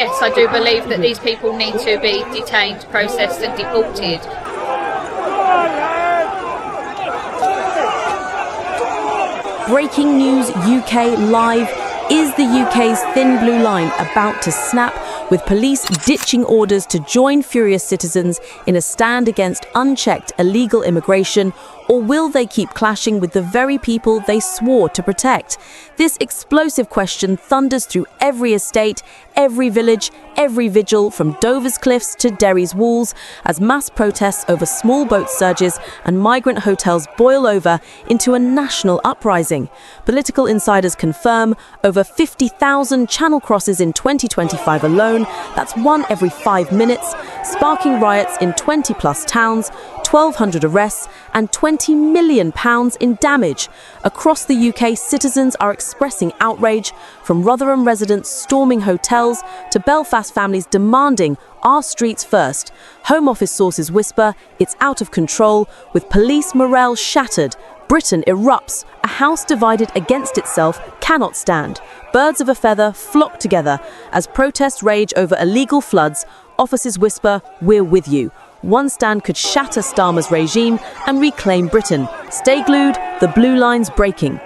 yes, I do believe that these people need to be detained, processed and deported. Breaking news UK live. Is the UK's thin blue line about to snap, with police ditching orders to join furious citizens in a stand against unchecked illegal immigration, or will they keep clashing with the very people they swore to protect? This explosive question thunders through every estate, every village, every vigil, from Dover's cliffs to Derry's walls, as mass protests over small boat surges and migrant hotels boil over into a national uprising. Political insiders confirm over 50,000 channel crosses in 2025 alone, that's one every 5 minutes, sparking riots in 20-plus towns, 1,200 arrests and £20 million in damage. Across the UK, citizens are expressing outrage, from Rotherham residents storming hotels to Belfast families demanding our streets first. Home Office sources whisper it's out of control, with police morale shattered. Britain erupts. A house divided against itself cannot stand. Birds of a feather flock together as protests rage over illegal floods. Offices whisper, we're with you. One stand could shatter Starmer's regime and reclaim Britain. Stay glued, the blue line's breaking.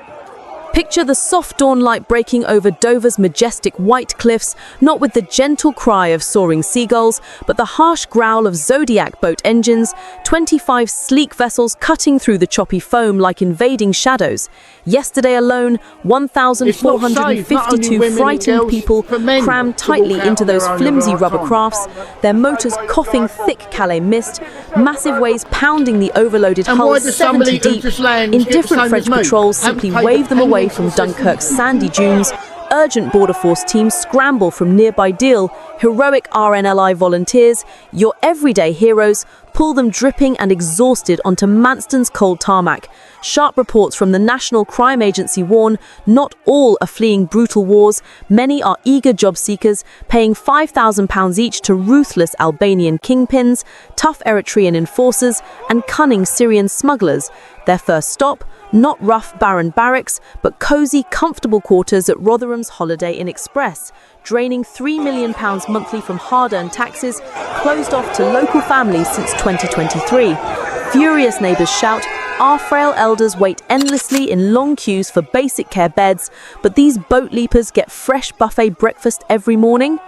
Picture the soft dawn light breaking over Dover's majestic white cliffs, not with the gentle cry of soaring seagulls, but the harsh growl of Zodiac boat engines, 25 sleek vessels cutting through the choppy foam like invading shadows. Yesterday alone, 1,452 frightened people crammed tightly into those flimsy rubber crafts, their motors coughing thick Calais mist, massive waves pounding the overloaded hulls 70 deep. Indifferent French patrols simply wave them away from Dunkirk's sandy dunes. Urgent Border Force teams scramble from nearby Deal. Heroic RNLI volunteers, your everyday heroes, pull them dripping and exhausted onto Manston's cold tarmac. Sharp reports from the National Crime Agency warn not all are fleeing brutal wars. Many are eager job seekers, paying £5,000 each to ruthless Albanian kingpins, tough Eritrean enforcers and cunning Syrian smugglers. Their first stop, not rough barren barracks, but cosy, comfortable quarters at Rotherham's Holiday Inn Express, draining £3 million monthly from hard-earned taxes, closed off to local families since 2023. Furious neighbours shout, our frail elders wait endlessly in long queues for basic care beds, but these boat leapers get fresh buffet breakfast every morning.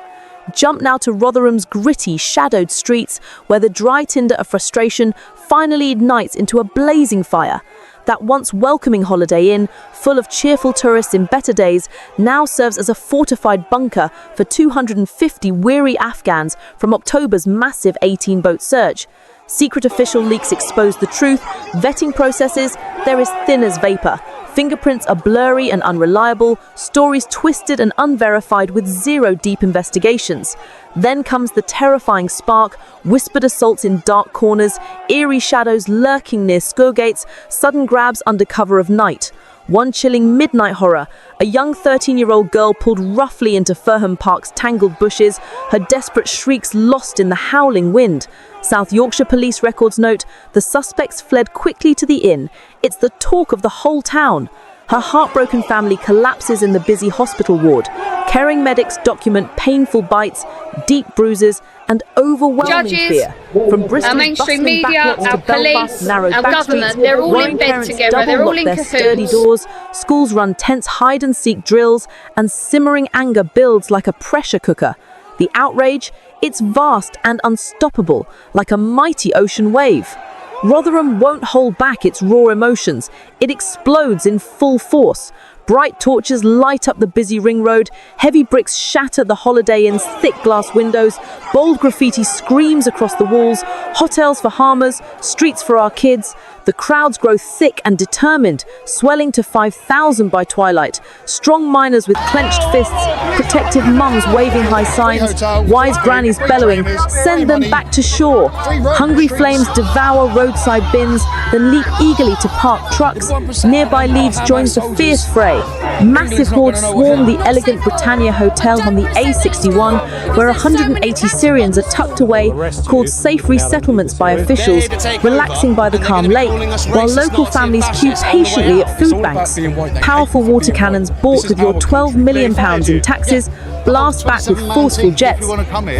Jump now to Rotherham's gritty, shadowed streets, where the dry tinder of frustration finally ignites into a blazing fire. That once welcoming Holiday Inn, full of cheerful tourists in better days, now serves as a fortified bunker for 250 weary Afghans from October's massive 18-boat surge. Secret official leaks expose the truth. Vetting processes, they're as thin as vapor. Fingerprints are blurry and unreliable, stories twisted and unverified with zero deep investigations. Then comes the terrifying spark, whispered assaults in dark corners, eerie shadows lurking near school gates, sudden grabs under cover of night. One chilling midnight horror, a young 13-year-old girl pulled roughly into Furham Park's tangled bushes, her desperate shrieks lost in the howling wind. South Yorkshire police records note the suspects fled quickly to the inn. It's the talk of the whole town. Her heartbroken family collapses in the busy hospital ward. Caring medics document painful bites, deep bruises, and overwhelming fear. From Bristol's mainstream bustling media, backlots our to Belfast's police, narrow our back government, streets, they're all worrying in bed parents together, they're all double-lock in their sturdy cahoots. doors, schools run tense hide-and-seek drills, and simmering anger builds like a pressure cooker. The outrage, it's vast and unstoppable, like a mighty ocean wave. Rotherham won't hold back its raw emotions. It explodes in full force. Bright torches light up the busy ring road, heavy bricks shatter the Holiday Inn's thick glass windows, bold graffiti screams across the walls, hotels for harmers, streets for our kids. The crowds grow thick and determined, swelling to 5,000 by twilight. Strong miners with clenched fists, protective mums waving high signs, wise grannies bellowing, send them back to shore. Hungry flames devour roadside bins, then leap eagerly to parked trucks. Nearby Leeds joins the fierce fray. Massive hordes swarm the elegant Britannia Hotel on the A61, where 180 Syrians are tucked away, called safe resettlements by officials, relaxing by the calm lake, while local families queue patiently at food banks. Powerful water cannons bought with your £12 million in taxes blast back with forceful jets.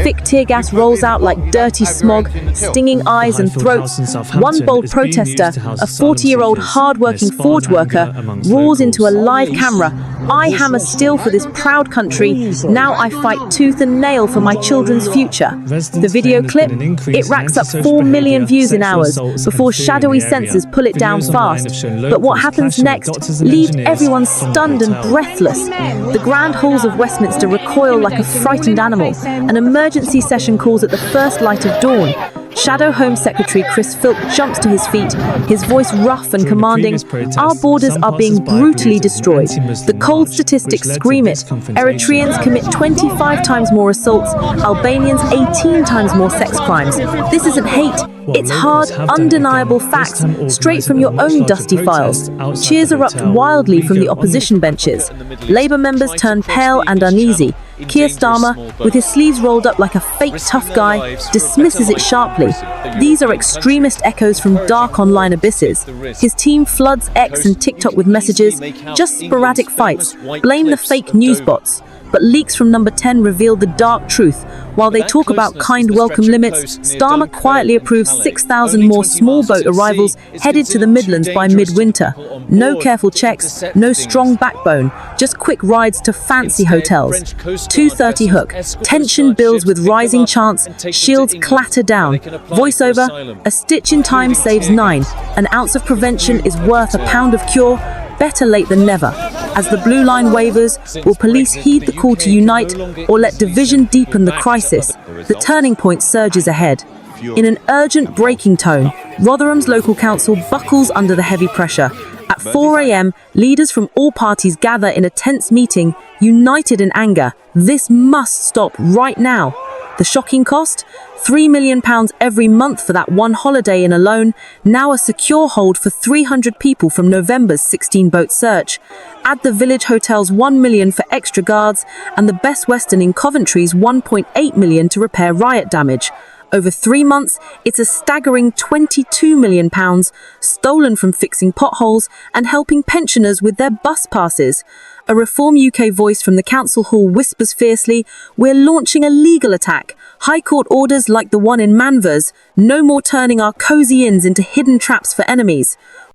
Thick tear gas rolls out like dirty smog, stinging eyes and throats. One bold protester, a 40-year-old hard-working forge worker, roars into a live camera. "I hammer steel for this proud country. Now I fight tooth and nail for my children's future." The video clip, it racks up 4 million views in hours before shadowy censors pull it down fast. But what happens next leaves everyone stunned and breathless. The grand halls of Westminster recoil like a frightened animal. An emergency session calls at the first light of dawn. Shadow Home Secretary Chris Philp jumps to his feet, his voice rough and commanding. "Our borders are being brutally destroyed. The cold statistics scream it. Eritreans commit 25 times more assaults, Albanians 18 times more sex crimes. This isn't hate. It's hard, undeniable facts, straight from your own dusty files." Cheers erupt wildly from the opposition benches. Labour members turn pale and uneasy. Keir Starmer, with his sleeves rolled up like a fake tough guy, dismisses it sharply. These are extremist echoes from dark online abysses. His team floods X and TikTok with messages, "Just sporadic fights, blame the fake news bots." But leaks from Number 10 reveal the dark truth. While they talk about kind welcome limits, Starmer quietly approves 6,000 more small boat arrivals headed to the Midlands by midwinter. No careful checks, no strong backbone, just quick rides to fancy hotels. 2:30 hook, tension builds with rising chants, shields clatter down. Voiceover, "A stitch in time saves 9. An ounce of prevention is worth a pound of cure. Better late than never." As the blue line wavers, will police heed the call to unite or let division deepen the crisis? The turning point surges ahead. In an urgent breaking tone, Rotherham's local council buckles under the heavy pressure. At 4 a.m, leaders from all parties gather in a tense meeting, united in anger. This must stop right now. The shocking cost? £3 million every month for that one holiday inn alone, now a secure hold for 300 people from November's 16-boat search. Add the village hotel's £1 million for extra guards and the Best Western in Coventry's £1.8 million to repair riot damage. Over 3 months, it's a staggering £22 million, stolen from fixing potholes and helping pensioners with their bus passes. A Reform UK voice from the council hall whispers fiercely, "We're launching a legal attack. High Court orders like the one in Manvers. No more turning our cosy inns into hidden traps for enemies."